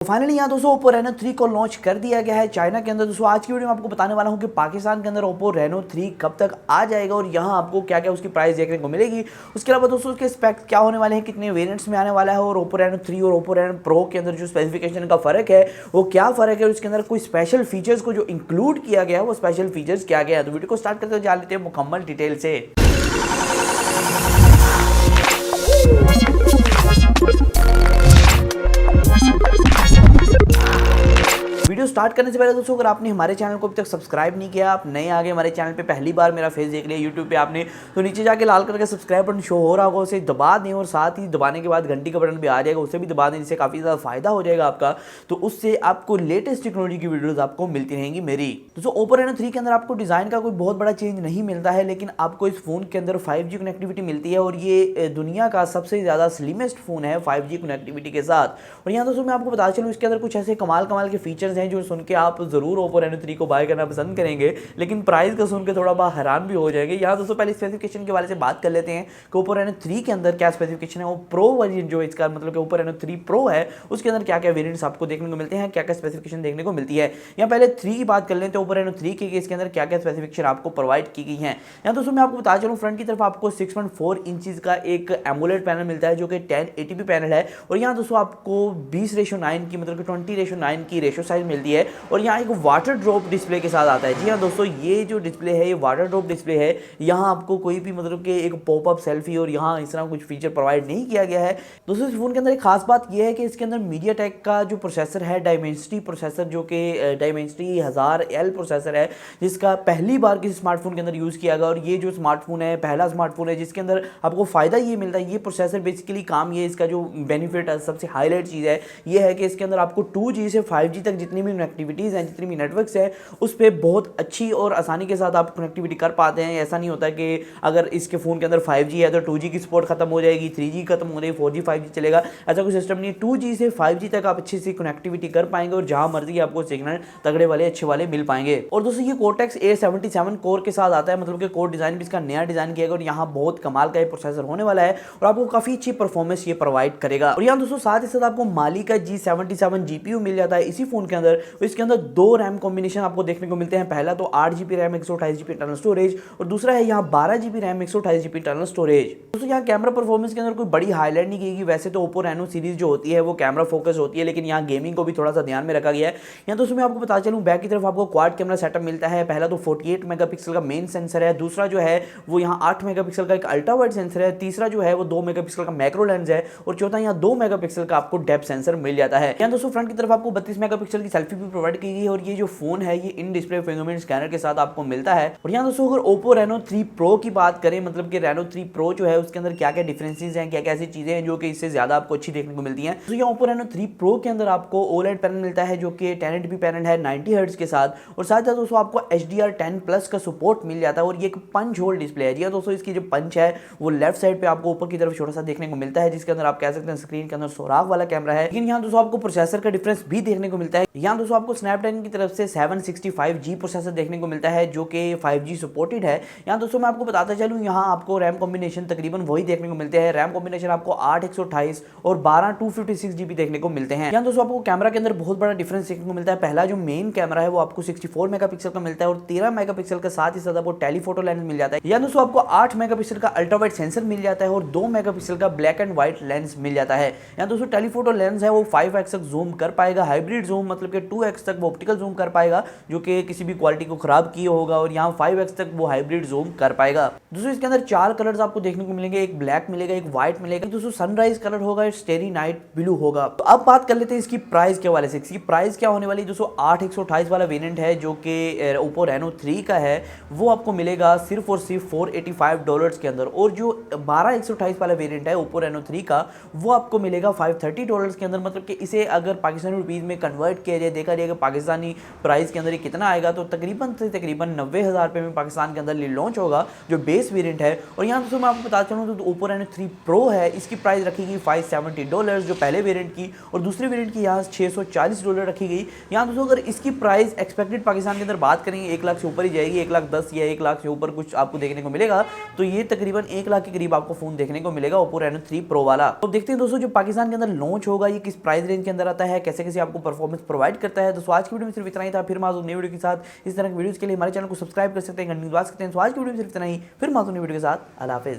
Finally यहाँ दोस्तों Oppo Reno 3 को लॉन्च कर दिया गया है चाइना के अंदर। दोस्तों आज की वीडियो में आपको बताने वाला हूँ कि पाकिस्तान के अंदर ओप्पो रेनो 3 कब तक आ जाएगा और यहाँ आपको क्या क्या उसकी प्राइस देखने को मिलेगी। उसके अलावा दोस्तों उसके स्पेक्स क्या होने वाले हैं, कितने वेरिएंट्स में आने वाला है और ओप्पो रेनो 3 और ओप्पो रेनो प्रो के अंदर जो स्पेसिफिकेशन का फर्क है वो क्या फर्क है और उसके अंदर कोई स्पेशल फीचर्स को जो इंक्लूड किया गया है वो स्पेशल फीचर्स क्या गया है। तो वीडियो को स्टार्ट करते हुए जान लेते हैं मुकम्मल डिटेल से। वीडियो स्टार्ट करने से पहले दोस्तों अगर आपने हमारे चैनल को अभी तक सब्सक्राइब नहीं किया, आप नए आगे हमारे चैनल पे पहली बार मेरा फेस देख लिया यूट्यूब पे आपने, तो नीचे जाके लाल कलर का सब्सक्राइब बटन शो हो रहा होगा, उसे दबा दें और साथ ही दबाने के बाद घंटी का बटन भी आ जाएगा, उसे भी दबा दें, जिससे काफ़ी ज़्यादा फायदा हो जाएगा आपका। तो उससे आपको लेटेस्ट टेक्नोलॉजी की वीडियोज़ आपको मिलती रहेंगी मेरी। दोस्तों ओप्पो रेनो 3 के अंदर आपको डिज़ाइन का कोई बहुत बड़ा चेंज नहीं मिलता है, लेकिन आपको इस फ़ोन के अंदर 5G कनेक्टिविटी मिलती है और ये दुनिया का सबसे ज़्यादा स्लिमेस्ट फ़ोन है 5G कनेक्टिविटी के साथ। और यहाँ दोस्तों मैं आपको बता चलूँ इसके अंदर कुछ ऐसे कमाल के फीचर्स हैं जो सुन के आप जरूर ओप्पो रेनो 3 को बाय करना पसंद करेंगे, लेकिन प्राइस का सुन के थोड़ा बहुत हैरान भी हो जाएंगे। यहाँ दोस्तों पहले स्पेसिफिकेशन के बारे से बात कर लेते हैं कि ओप्पो रेनो 3 के अंदर क्या स्पेसिफिकेशन है। वो प्रो वर्जन जो इसका मतलब कि ओप्पो रेनो 3 प्रो है उसके अंदर क्या क्या वेरिएंट्स आपको देखने को मिलते हैं, क्या क्या स्पेसिफिकेशन देखने को मिलती है। यहाँ पहले 3 की बात कर लेते हैं, ओप्पो रेनो 3 के इसके अंदर क्या क्या स्पेसिफिकेशन आपको प्रोवाइड की गई है। यहाँ दोस्तों मैं आपको बता चलूँ फ्रंट की तरफ आपको 6.4 इंचेस का एक एमोलेड पैनल मिलता है जो कि 1080p पैनल है और यहाँ दोस्तों आपको 20:9 की मतलब कि 20:9 की रेशो साइज मिलती है और यहाँ एक वाटर ड्रॉप डिस्प्ले के साथ आता है। जी हाँ दोस्तों ये जो डिस्प्ले है ये वाटर ड्रॉप डिस्प्ले है। यहाँ आपको कोई भी मतलब कि एक पॉपअप सेल्फी और यहाँ इस तरह कुछ फीचर प्रोवाइड नहीं किया गया है। दोस्तों इस फोन के अंदर एक खास बात यह है कि इसके अंदर मीडियाटेक का जो प्रोसेसर है डायमेंसिटी प्रोसेसर जो कि डायमेंसिटी 1000L प्रोसेसर है जिसका पहली बार किसी स्मार्टफोन के अंदर यूज़ किया गया और ये जो स्मार्टफोन है पहला स्मार्टफोन है जिसके अंदर आपको फ़ायदा ये मिलता है। ये प्रोसेसर बेसिकली काम ये इसका जो बेनिफिट है सबसे हाईलाइट चीज़ है ये है कि इसके अंदर आपको 2G से 5G तक जितनी भी कनेक्टिविटीज़ हैं जितनी भी नेटवर्क्स है उस पर बहुत अच्छी और आसानी के साथ आप कनेक्टिविटी कर पाते हैं। ऐसा नहीं होता कि अगर इसके फ़ोन के अंदर 5G है तो 2G की सपोर्ट खत्म हो जाएगी, 3G खत्म हो जाएगी, 4G 5G चलेगा, ऐसा कोई सिस्टम नहीं है। 2G से 5G तक आप अच्छी सी कनेक्टिविटी कर पाएंगे और जहां मर्जी आपको सिग्नल तगड़े वाले अच्छे वाले मिल पाएंगे। और दोस्तों ये कोर्टेक्स A77 कोर के साथ आता है, मतलब कि कोर डिज़ाइन भी इसका नया डिज़ाइन किया गया और यहाँ बहुत कमाल का प्रोसेसर होने वाला है और आपको काफ़ी अच्छी परफॉर्मेंस ये प्रोवाइड करेगा। और यहाँ दोस्तों साथ ही साथ आपको माली का G77 GPU मिल जाता है इसी फोन के अंदर। इसके अंदर 2 रैम कॉम्बिनेशन आपको देखने को मिलते हैं, पहला तो 8GB RAM 128GB internal storage और दूसरा है यहाँ 12GB RAM 128GB internal storage. दोस्तों यहाँ कैमरा परफॉर्मेंस के अंदर कोई बड़ी हाईलाइट नहीं की गई। वैसे तो ओप्पो रेनो सीरीज जो होती है वो कैमरा फोकस होती है, लेकिन यहाँ गेमिंग को भी थोड़ा सा ध्यान में रखा गया है। यहाँ दोस्तों मैं आपको बता चलूँ बैक की तरफ आपको क्वाड कैमरा सेटअप मिलता है। पहला तो 48 मेगापिक्सल का मेन सेंसर है, दूसरा जो है वो यहाँ 8 मेगापिक्सल का एक अल्ट्रा वाइड सेंसर है, तीसरा जो है वो 2 मेगापिक्सल का मैक्रो लेंस है और चौथा यहाँ 2 मेगापिक्सल का आपको डेप्थ सेंसर मिल जाता है। यहाँ दोस्तों फ्रंट की तरफ आपको 32 मेगापिक्सल की सेल्फी भी प्रोवाइड की गई है और ये जो फोन है ये इन डिस्प्ले फिंगरप्रिंट स्कैनर के साथ आपको मिलता है। और यहाँ दोस्तों अगर ओप्पो रेनो 3 प्रो की बात करें, मतलब कि रेनो 3 प्रो जो है उसके अंदर क्या क्या डिफरेंसेस हैं, क्या क्या ऐसी चीजें हैं जो कि इससे ज्यादा आपको अच्छी देखने को मिलती हैं। तो यहाँ ओप्पो रेनो 3 प्रो के अंदर आपको OLED पैनल मिलता है जो कि 1080p पैनल है 90 हर्ट्ज के साथ और साथ ही दोस्तों आपको HDR10+ का सपोर्ट मिल जाता है और ये एक पंच होल डिस्प्ले है। जी हाँ दोस्तों इसकी जो पंच है वो लेफ्ट साइड पे आपको ऊपर की तरफ छोटा सा देखने को मिलता है जिसके अंदर आप कह सकते हैं स्क्रीन के अंदर सुराख वाला कैमरा है। लेकिन यहाँ दोस्तों आपको प्रोसेसर का डिफरेंस भी देखने को मिलता है। यहाँ दोस्तों आपको स्नैपड्रैगन की तरफ से 765G प्रोसेसर देखने को मिलता है जो कि 5G सपोर्टेड है। यहाँ दोस्तों मैं आपको बताता चलूँ यहाँ आपको रैम कॉम्बिनेशन तकरीबन वही देखने को मिलते हैं। रैम कॉम्बिनेशन आपको 8 128 और 12 256GB देखने को मिलते हैं। यहाँ दोस्तों आपको कैमरा के अंदर बहुत बड़ा डिफरेंस देखने को मिलता है। पहला जो मेन कैमरा है वो आपको 64 मेगापिक्सल का मिलता है और 13 मेगापिक्सल का साथ ही साथ आपको टेलीफोटो लेंस मिल जाता है। यहाँ दोस्तों आपको 8 मेगापिक्सल का अल्ट्रा वाइड सेंसर मिल जाता है और 2 मेगापिक्सल का ब्लैक एंड व्हाइट लेंस मिल जाता है। यहाँ दोस्तों टेलीफोटो लेंस है वो 5x तक जूम कर पाएगा, हाइब्रिड जूम मतलब कि 2x तक वो ऑप्टिकल जूम कर पाएगा जो कि किसी भी क्वालिटी को खराब किया होगा और यहाँ 5x तक वो हाइब्रिड जूम कर पाएगा। दोस्तों इसके अंदर 4 कलर्स आपको देखने को मिलेंगे, एक ब्लैक मिलेगा, एक व्हाइट मिलेगा, दोस्तों सनराइज कलर होगा, एक स्टेरी नाइट ब्लू होगा। तो अब बात कर लेते हैं इसकी प्राइस के हवाले से। इसकी प्राइस क्या होने वाली है दोस्तों, 8 128 वाला वेरिएंट है जो कि ओप्पो रेनो 3 का है वो आपको मिलेगा सिर्फ और सिर्फ $485 के अंदर और जो 12 128 वाला वेरिएंट है ओप्पो रेनो 3 का वो आपको मिलेगा $530 के अंदर। मतलब कि इसे अगर पाकिस्तानी रुपीज़ में कन्वर्ट किया जाए देखा देखा जाए कि पाकिस्तानी प्राइस के अंदर ये कितना आएगा, तो तकरीबन से तकरीबन 90,000 रुपये में पाकिस्तान के अंदर लॉन्च होगा जो बेस वेरिएंट है। और यहाँ दोस्तों मैं आपको बता चलूँ तो ओप्पो रेनो 3 प्रो है, इसकी प्राइस रखी गई $570 जो पहले वेरिएंट की, और दूसरे वेरिएंट की यहाँ $640 रखी गई। यहाँ दोस्तों अगर इसकी प्राइस एक्सपेक्टेड पाकिस्तान के अंदर बात करेंगे 1 लाख से ऊपर ही जाएगी, 1,10,000 या 1 लाख से ऊपर कुछ आपको देखने को मिलेगा। तो ये तकरीबन 1 लाख के करीब आपको फोन देखने को मिलेगा ओप्पो रेनो 3 प्रो वाला। तो देखते हैं दोस्तों जो पाकिस्तान के अंदर लॉन्च होगा ये किस प्राइस रेंज के अंदर आता है, कैसे कैसे आपको परफॉर्मेंस प्रोवाइड करता है। तो आज की वीडियो में सिर्फ इतना ही था, फिर माजूद नई वीडियो के साथ। इस तरह की वीडियोस के लिए हमारे चैनल को सब्सक्राइब कर सकते हैं, घंटी दबा सकते हैं। तो आज की वीडियो में सिर्फ इतना ही, फिर माजूद नई वीडियो के साथ। अल्लाह हाफिज़।